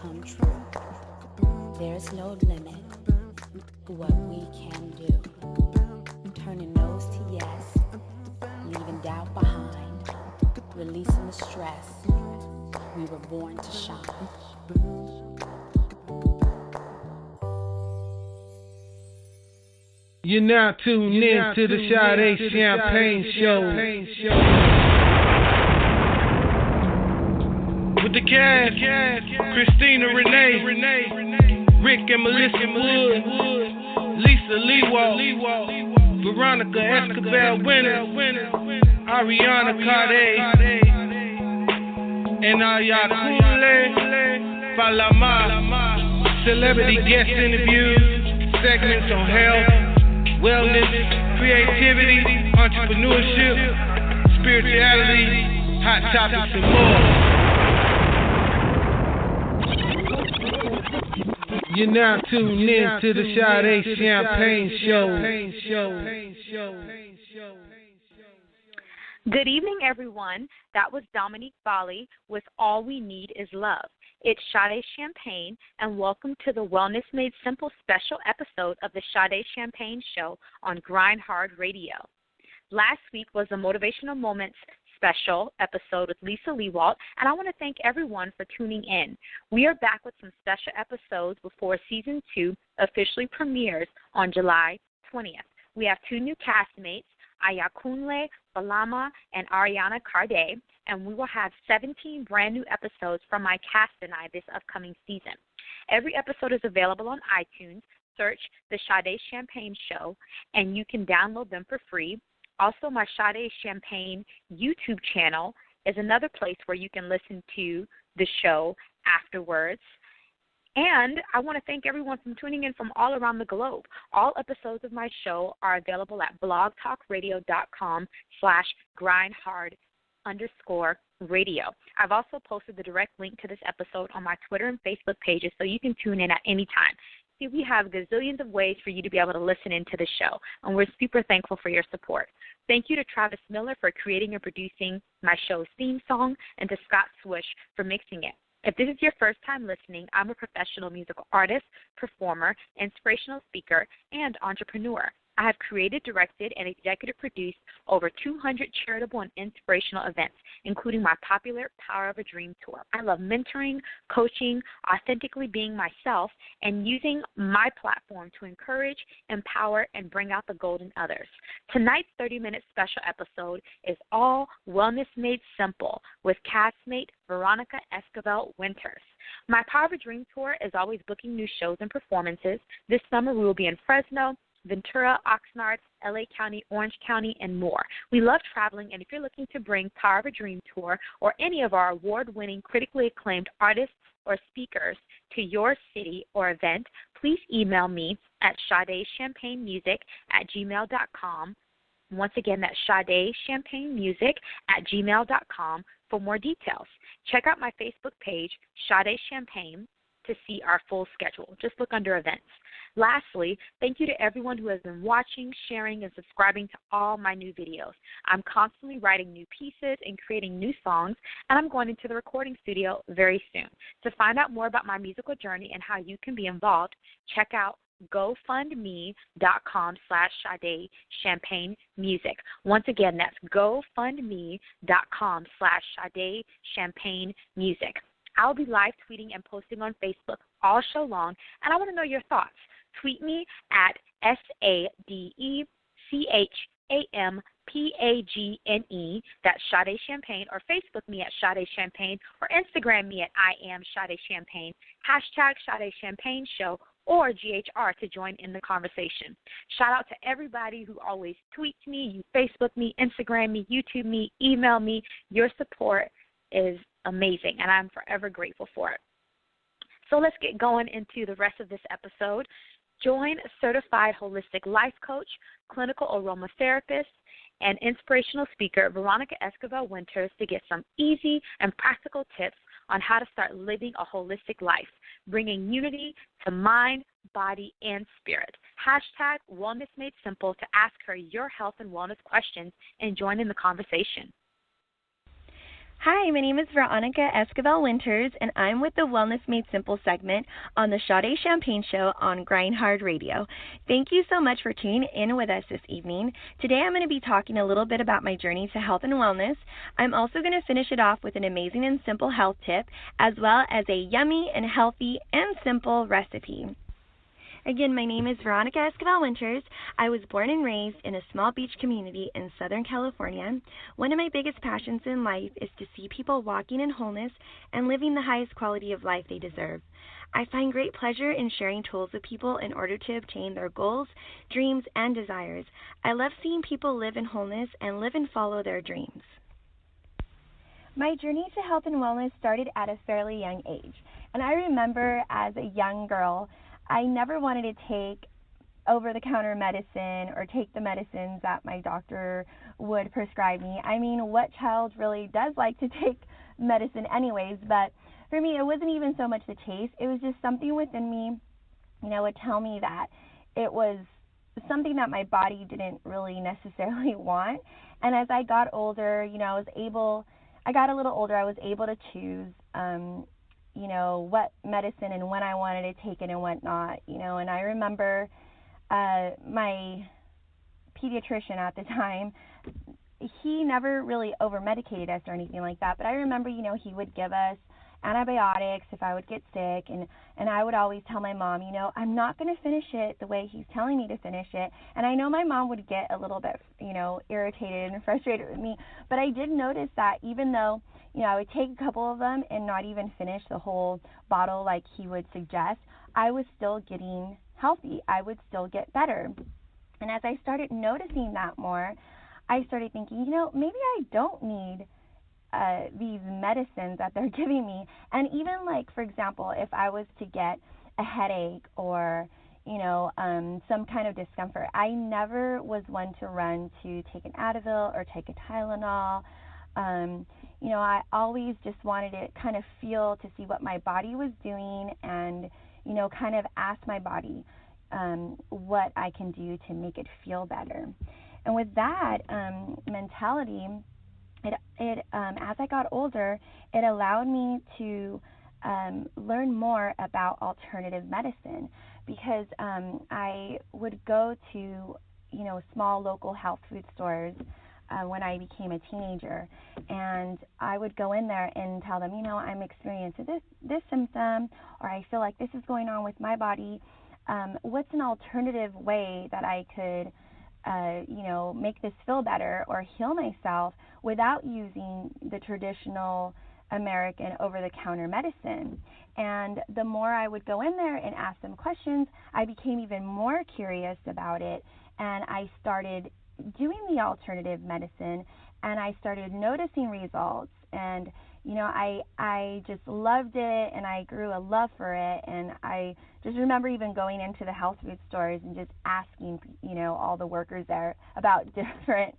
come true. There's no limit to what we can do. Turning no's to yes, leaving doubt behind, releasing the stress. We were born to shine. You're now tuned in to the Sade Champagne Show. With the cast, Christina Renee, Rick and Melissa Wood, Lisa Lewalt, Veronika Esquivel Winters, Ariana Cade, and Ayakule Falama. Celebrity guest interviews, segments on health, wellness, creativity, entrepreneurship, spirituality, hot topics, and more. You're now tuned in to the Sade Champagne Show. Good evening, everyone. That was Dominique Bali with All We Need Is Love. It's Sade Champagne, and welcome to the Wellness Made Simple special episode of the Sade Champagne Show on GrindHard Radio. Last week was a Motivational Moments special episode with Lisa Lewalt, and I want to thank everyone for tuning in. We are back with some special episodes before Season 2 officially premieres on July 20th. We have two new castmates, Ayakunle Balama and Ariana Cade, and we will have 17 brand new episodes from my cast and I this upcoming season. Every episode is available on iTunes. Search the Sade Champagne Show, and you can download them for free. Also, my Sade Champagne YouTube channel is another place where you can listen to the show afterwards. And I want to thank everyone for tuning in from all around the globe. All episodes of my show are available at blogtalkradio.com/grindhard_radio. I've also posted the direct link to this episode on my Twitter and Facebook pages so you can tune in at any time. See, we have gazillions of ways for you to be able to listen into the show, and we're super thankful for your support. Thank you to Travis Miller for creating and producing my show's theme song, and to Scott Swish for mixing it. If this is your first time listening, I'm a professional musical artist, performer, inspirational speaker, and entrepreneur. I have created, directed, and executive produced over 200 charitable and inspirational events, including my popular Power of a Dream tour. I love mentoring, coaching, authentically being myself, and using my platform to encourage, empower, and bring out the gold in others. Tonight's 30-minute special episode is All Wellness Made Simple with castmate Veronika Esquivel Winters. My Power of a Dream tour is always booking new shows and performances. This summer we will be in Fresno, Ventura, Oxnard, LA County, Orange County, and more. We love traveling, and if you're looking to bring Power of a Dream Tour or any of our award-winning, critically acclaimed artists or speakers to your city or event, please email me at sadechampagnemusic@gmail.com. Once again, that's sadechampagnemusic@gmail.com for more details. Check out my Facebook page, Sade Champagne, to see our full schedule. Just look under events. Lastly, thank you to everyone who has been watching, sharing, and subscribing to all my new videos. I'm constantly writing new pieces and creating new songs, and I'm going into the recording studio very soon. To find out more about my musical journey and how you can be involved, check out GoFundMe.com/Sade Champagne Music. Once again, that's GoFundMe.com/Sade Champagne Music. I'll be live tweeting and posting on Facebook all show long, and I want to know your thoughts. Tweet me at SadeChampagne, that's Sade Champagne, or Facebook me at Sade Champagne, or Instagram me at I am Sade Champagne, hashtag Sade Champagne Show, or GHR to join in the conversation. Shout out to everybody who always tweets me, you Facebook me, Instagram me, YouTube me, email me. Your support is amazing, and I'm forever grateful for it. So let's get going into the rest of this episode. Join certified holistic life coach, clinical aromatherapist, and inspirational speaker Veronika Esquivel Winters to get some easy and practical tips on how to start living a holistic life, bringing unity to mind, body, and spirit. Hashtag Wellness Made Simple to ask her your health and wellness questions and join in the conversation. Hi, my name is Veronika Esquivel Winters, and I'm with the Wellness Made Simple segment on the Sade Champagne Show on GrindHard Radio. Thank you so much for tuning in with us this evening. Today I'm going to be talking a little bit about my journey to health and wellness. I'm also going to finish it off with an amazing and simple health tip, as well as a yummy and healthy and simple recipe. Again, my name is Veronika Esquivel Winters. I was born and raised in a small beach community in Southern California. One of my biggest passions in life is to see people walking in wholeness and living the highest quality of life they deserve. I find great pleasure in sharing tools with people in order to obtain their goals, dreams, and desires. I love seeing people live in wholeness and live and follow their dreams. My journey to health and wellness started at a fairly young age, and I remember as a young girl, I never wanted to take over-the-counter medicine or take the medicines that my doctor would prescribe me. I mean, what child really does like to take medicine anyways? But for me, it wasn't even so much the taste. It was just something within me, would tell me that it was something that my body didn't really necessarily want. And as I got older, I got a little older, I was able to choose, what medicine and when I wanted to take it and whatnot, and I remember my pediatrician at the time, he never really over-medicated us or anything like that, but I remember, he would give us antibiotics if I would get sick, and I would always tell my mom, I'm not going to finish it the way he's telling me to finish it, and I know my mom would get a little bit, irritated and frustrated with me, but I did notice that even though, I would take a couple of them and not even finish the whole bottle like he would suggest, I was still getting healthy. I would still get better. And as I started noticing that more, I started thinking, maybe I don't need these medicines that they're giving me. And even like, for example, if I was to get a headache or, some kind of discomfort, I never was one to run to take an Advil or take a Tylenol. I always just wanted to kind of feel to see what my body was doing and, kind of ask my body what I can do to make it feel better. And with that mentality, it as I got older, it allowed me to learn more about alternative medicine because I would go to, small local health food stores when I became a teenager, and I would go in there and tell them, I'm experiencing this symptom, or I feel like this is going on with my body. What's an alternative way that I could, make this feel better or heal myself without using the traditional American over-the-counter medicine? And the more I would go in there and ask them questions, I became even more curious about it, and I started doing the alternative medicine, and I started noticing results, and I just loved it, and I grew a love for it. And I just remember even going into the health food stores and just asking all the workers there about different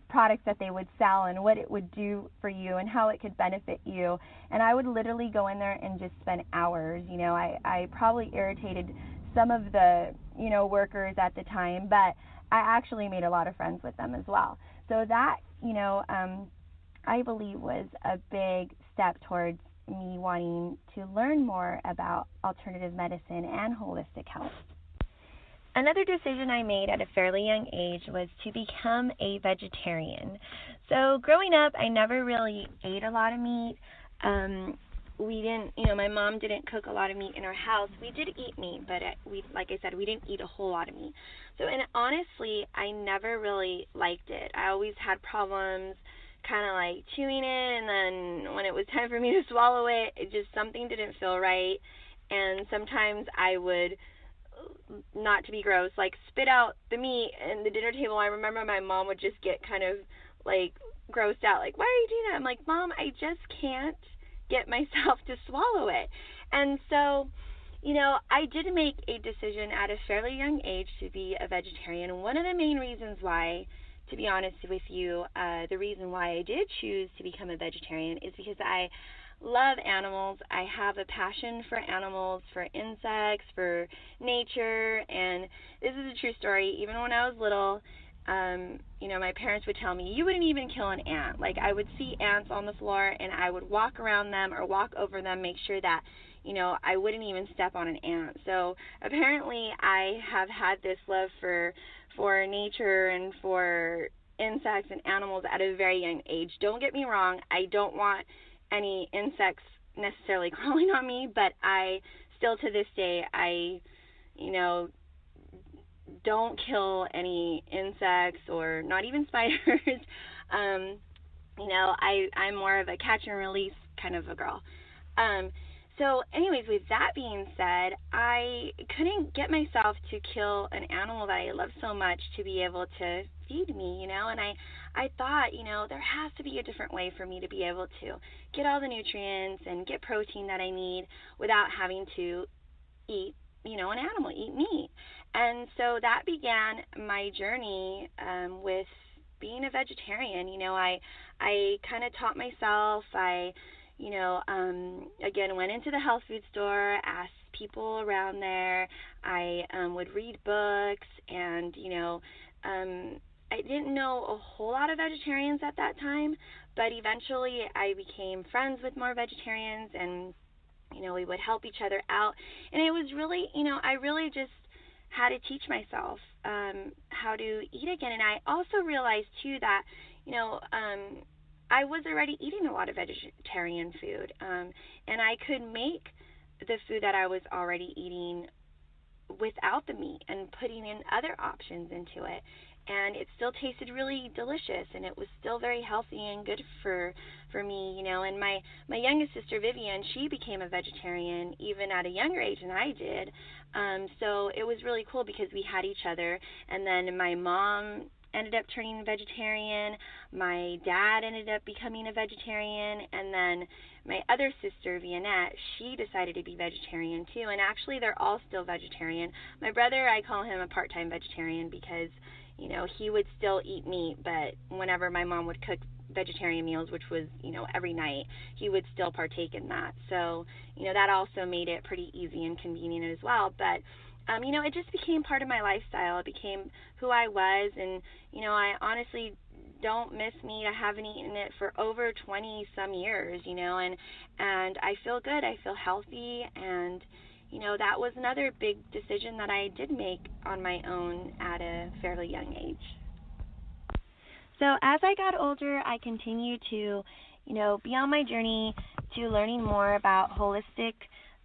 products that they would sell and what it would do for you and how it could benefit you. And I would literally go in there and just spend hours. I probably irritated some of the workers at the time, but I actually made a lot of friends with them as well. So that, I believe was a big step towards me wanting to learn more about alternative medicine and holistic health. Another decision I made at a fairly young age was to become a vegetarian. So growing up, I never really ate a lot of meat. We didn't, my mom didn't cook a lot of meat in our house. We did eat meat, but like I said, we didn't eat a whole lot of meat. So, and honestly, I never really liked it. I always had problems kind of like chewing it, and then when it was time for me to swallow it, something didn't feel right. And sometimes I would, not to be gross, like spit out the meat in the dinner table. I remember my mom would just get kind of like grossed out, like, why are you doing that? I'm like, Mom, I just can't get myself to swallow it. And so, I did make a decision at a fairly young age to be a vegetarian. One of the main reasons why, to be honest with you, the reason why I did choose to become a vegetarian is because I love animals. I have a passion for animals, for insects, for nature, and this is a true story. Even when I was little, my parents would tell me, you wouldn't even kill an ant. Like, I would see ants on the floor, and I would walk around them or walk over them, make sure that, I wouldn't even step on an ant. So apparently I have had this love for nature and for insects and animals at a very young age. Don't get me wrong, I don't want any insects necessarily crawling on me, but I still to this day, I don't kill any insects or not even spiders. I'm more of a catch and release kind of a girl. So anyways, with that being said, I couldn't get myself to kill an animal that I love so much to be able to feed me, and I thought, there has to be a different way for me to be able to get all the nutrients and get protein that I need without having to eat, an animal, eat meat. And so that began my journey with being a vegetarian. I kind of taught myself. I again, went into the health food store, asked people around there. I would read books, and, I didn't know a whole lot of vegetarians at that time, but eventually I became friends with more vegetarians, and, we would help each other out. And it was really, I really just had to teach myself how to eat again. And I also realized, too, that, I was already eating a lot of vegetarian food, and I could make the food that I was already eating without the meat and putting in other options into it, and it still tasted really delicious, and it was still very healthy and good for me, and my youngest sister, Vivian, she became a vegetarian even at a younger age than I did, so it was really cool because we had each other. And then my mom ended up turning vegetarian, my dad ended up becoming a vegetarian, and then my other sister, Vianette, she decided to be vegetarian too, and actually they're all still vegetarian. My brother, I call him a part-time vegetarian because, he would still eat meat, but whenever my mom would cook vegetarian meals, which was, every night, he would still partake in that. So, that also made it pretty easy and convenient as well. But it just became part of my lifestyle. It became who I was, and, I honestly don't miss meat. I haven't eaten it for over 20-some years, and I feel good. I feel healthy, and, that was another big decision that I did make on my own at a fairly young age. So as I got older, I continued to, be on my journey to learning more about holistic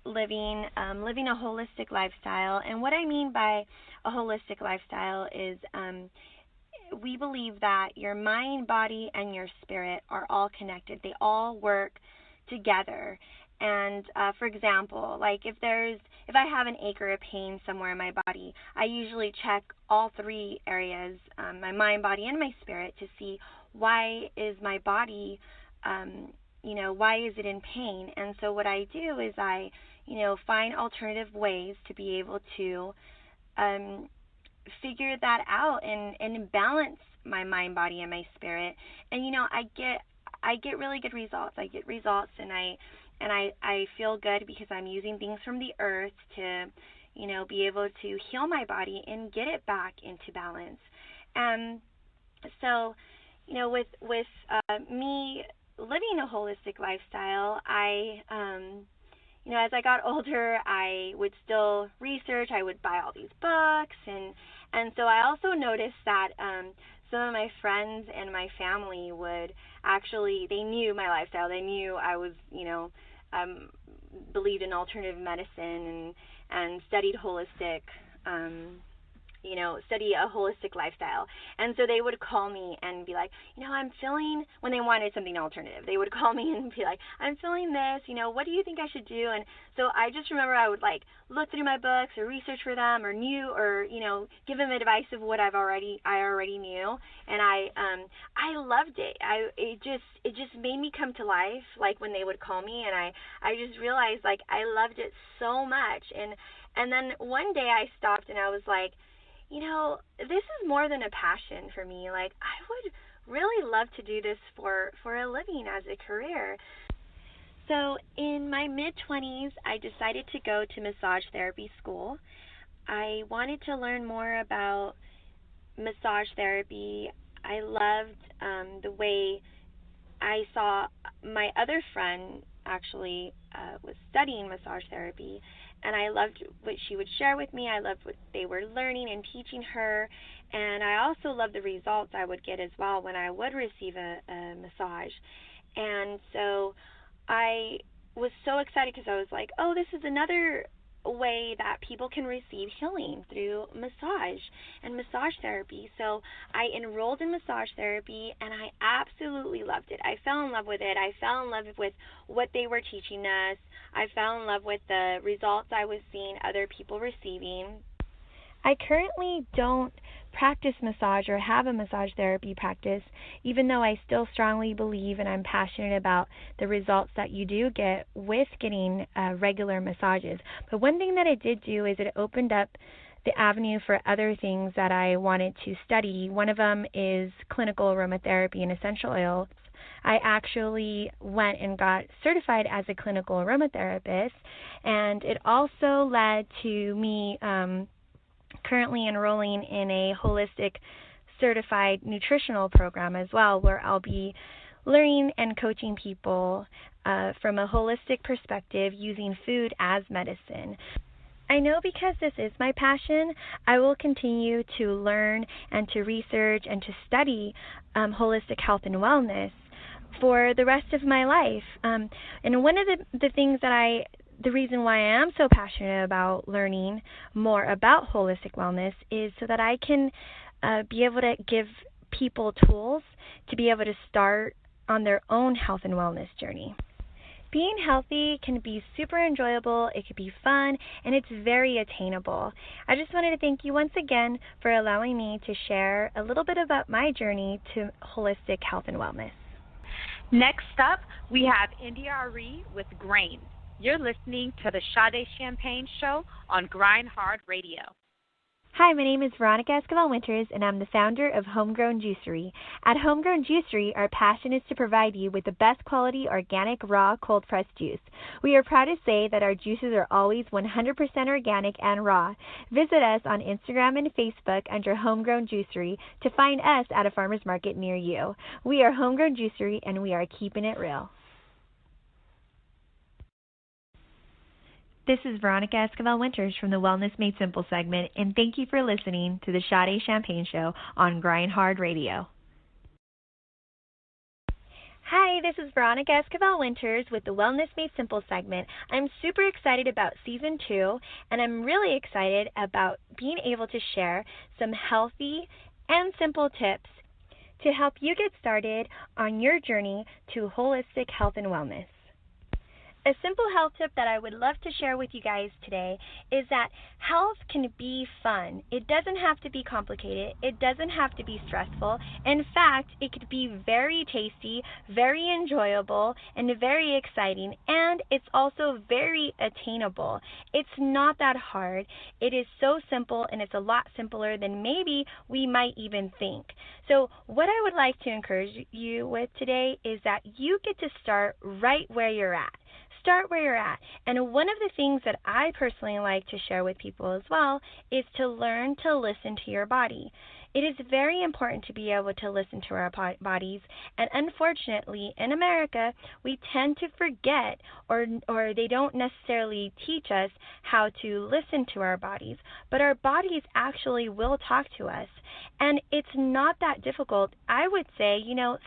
living a holistic lifestyle. And what I mean by a holistic lifestyle is we believe that your mind, body, and your spirit are all connected. They all work together. And for example, like if I have an ache or a pain somewhere in my body, I usually check all three areas, my mind, body, and my spirit, to see why is my body, why is it in pain? And so what I do is I find alternative ways to be able to figure that out and balance my mind, body, and my spirit. And I get really good results. I get results, and I feel good because I'm using things from the earth to be able to heal my body and get it back into balance. So with me living a holistic lifestyle, I as I got older, I would still research. I would buy all these books, and so I also noticed that some of my friends and my family would actually, they knew my lifestyle. They knew I was, believed in alternative medicine and studied holistic, study a holistic lifestyle. And so they would call me and be like, I'm feeling, when they wanted something alternative, they would call me and be like, I'm feeling this, what do you think I should do? And so I just remember I would look through my books or research for them or give them advice of what I already knew. And I loved it. It just made me come to life, when they would call me, and I just realized I loved it so much. And then one day I stopped and I was like, this is more than a passion for me. I would really love to do this for a living as a career. So in my mid-20s, I decided to go to massage therapy school. I wanted to learn more about massage therapy. I loved the way I saw my other friend actually was studying massage therapy, and I loved what she would share with me. I loved what they were learning and teaching her, and I also loved the results I would get as well when I would receive a massage. And so I was so excited because I was like, oh, this is another way that people can receive healing through massage and massage therapy. So I enrolled in massage therapy, and I absolutely loved it. I fell in love with it. I fell in love with what they were teaching us. I fell in love with the results I was seeing other people receiving. I currently don't practice massage or have a massage therapy practice, even though I still strongly believe and I'm passionate about the results that you do get with getting regular massages. But one thing that it did do is it opened up the avenue for other things that I wanted to study. One of them is clinical aromatherapy and essential oils. I actually went and got certified as a clinical aromatherapist, and it also led to me currently enrolling in a holistic certified nutritional program as well, where I'll be learning and coaching people from a holistic perspective using food as medicine. I know because this is my passion, I will continue to learn and to research and to study holistic health and wellness for the rest of my life. And one of the things that the reason why I am so passionate about learning more about holistic wellness is so that I can be able to give people tools to be able to start on their own health and wellness journey. Being healthy can be super enjoyable, it can be fun, and it's very attainable. I just wanted to thank you once again for allowing me to share a little bit about my journey to holistic health and wellness. Next up, we have India Ari with Grain. You're listening to the Sade Champagne Show on GrindHard Radio. Hi, my name is Veronika Esquivel Winters, and I'm the founder of Homegrown Juicery. At Homegrown Juicery, our passion is to provide you with the best quality organic, raw, cold-pressed juice. We are proud to say that our juices are always 100% organic and raw. Visit us on Instagram and Facebook under Homegrown Juicery to find us at a farmer's market near you. We are Homegrown Juicery, and we are keeping it real. This is Veronika Esquivel Winters from the Wellness Made Simple segment, and thank you for listening to the Sade Champagne Show on GrindHard Radio. Hi, this is Veronika Esquivel Winters with the Wellness Made Simple segment. I'm super excited about Season 2, and I'm really excited about being able to share some healthy and simple tips to help you get started on your journey to holistic health and wellness. A simple health tip that I would love to share with you guys today is that health can be fun. It doesn't have to be complicated. It doesn't have to be stressful. In fact, it could be very tasty, very enjoyable, and very exciting, and it's also very attainable. It's not that hard. It is so simple, and it's a lot simpler than maybe we might even think. So what I would like to encourage you with today is that you get to start right where you're at. Start where you're at. And one of the things that I personally like to share with people as well is to learn to listen to your body. It is very important to be able to listen to our bodies, and unfortunately in America we tend to forget or they don't necessarily teach us how to listen to our bodies, but our bodies actually will talk to us, and it's not that difficult. I would say,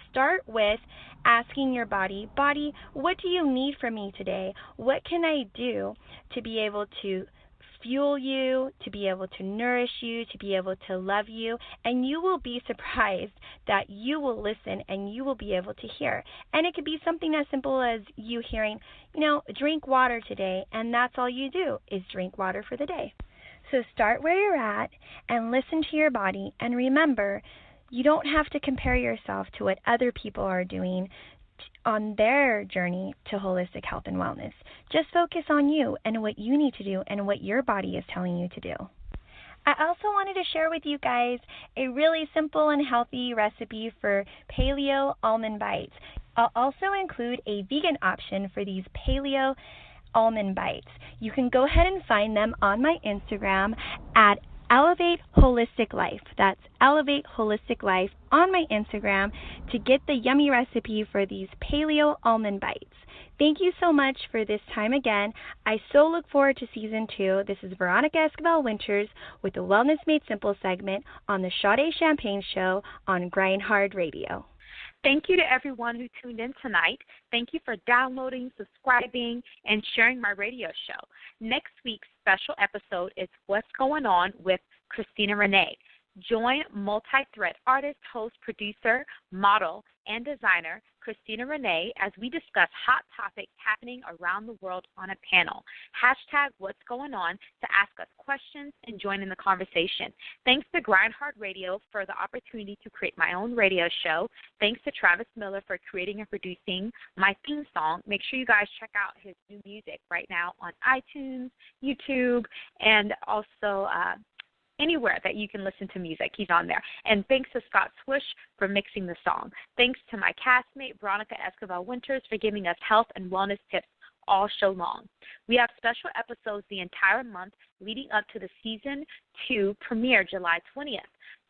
start with asking your body, what do you need from me today? What can I do to be able to fuel you, to be able to nourish you, to be able to love you, and you will be surprised that you will listen and you will be able to hear. And it could be something as simple as you hearing, drink water today, and that's all you do is drink water for the day. So start where you're at and listen to your body, and remember, you don't have to compare yourself to what other people are doing on their journey to holistic health and wellness. Just focus on you and what you need to do and what your body is telling you to do. I also wanted to share with you guys a really simple and healthy recipe for paleo almond bites. I'll also include a vegan option for these paleo almond bites. You can go ahead and find them on my Instagram at Elevate Holistic Life. That's Elevate Holistic Life on my Instagram to get the yummy recipe for these paleo almond bites. Thank you so much for this time again. I so look forward to season 2. This is Veronika Esquivel Winters with the Wellness Made Simple segment on the Sade Champagne Show on GrindHard Radio. Thank you to everyone who tuned in tonight. Thank you for downloading, subscribing, and sharing my radio show. Next week's special episode is What's Going On with Christina Renee. Join multi-thread artist, host, producer, model, and designer Christina Renee as we discuss hot topics happening around the world on a panel. Hashtag What's Going On to ask us questions and join in the conversation. Thanks to GrindHard Radio for the opportunity to create my own radio show. Thanks to Travis Miller for creating and producing my theme song. Make sure you guys check out his new music right now on iTunes, YouTube, and also anywhere that you can listen to music. He's on there. And thanks to Scott Swish for mixing the song. Thanks to my castmate, Veronika Esquivel Winters, for giving us health and wellness tips all show long. We have special episodes the entire month leading up to the Season 2 premiere July 20th.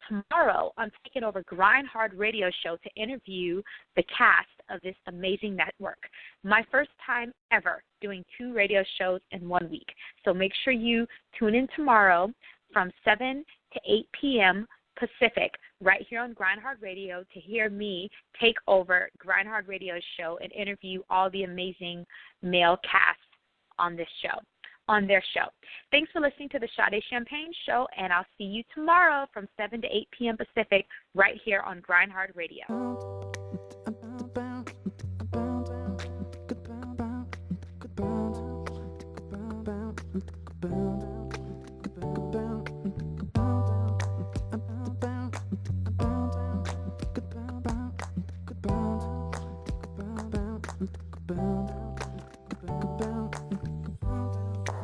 Tomorrow, I'm taking over GrindHard Radio Show to interview the cast of this amazing network. My first time ever doing 2 radio shows in 1 week. So make sure you tune in tomorrow from 7 to 8 p.m. Pacific, right here on GrindHard Radio, to hear me take over GrindHard Radio Show and interview all the amazing male cast on this show, on their show. Thanks for listening to the Sade Champagne Show, and I'll see you tomorrow from 7 to 8 p.m. Pacific, right here on GrindHard Radio.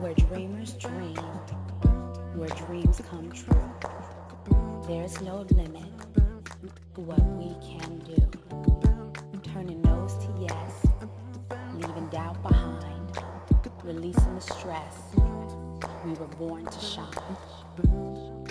Where dreamers dream, where dreams come true. There's no limit to what we can do. Turning no's to yes, leaving doubt behind, releasing the stress. We were born to shine.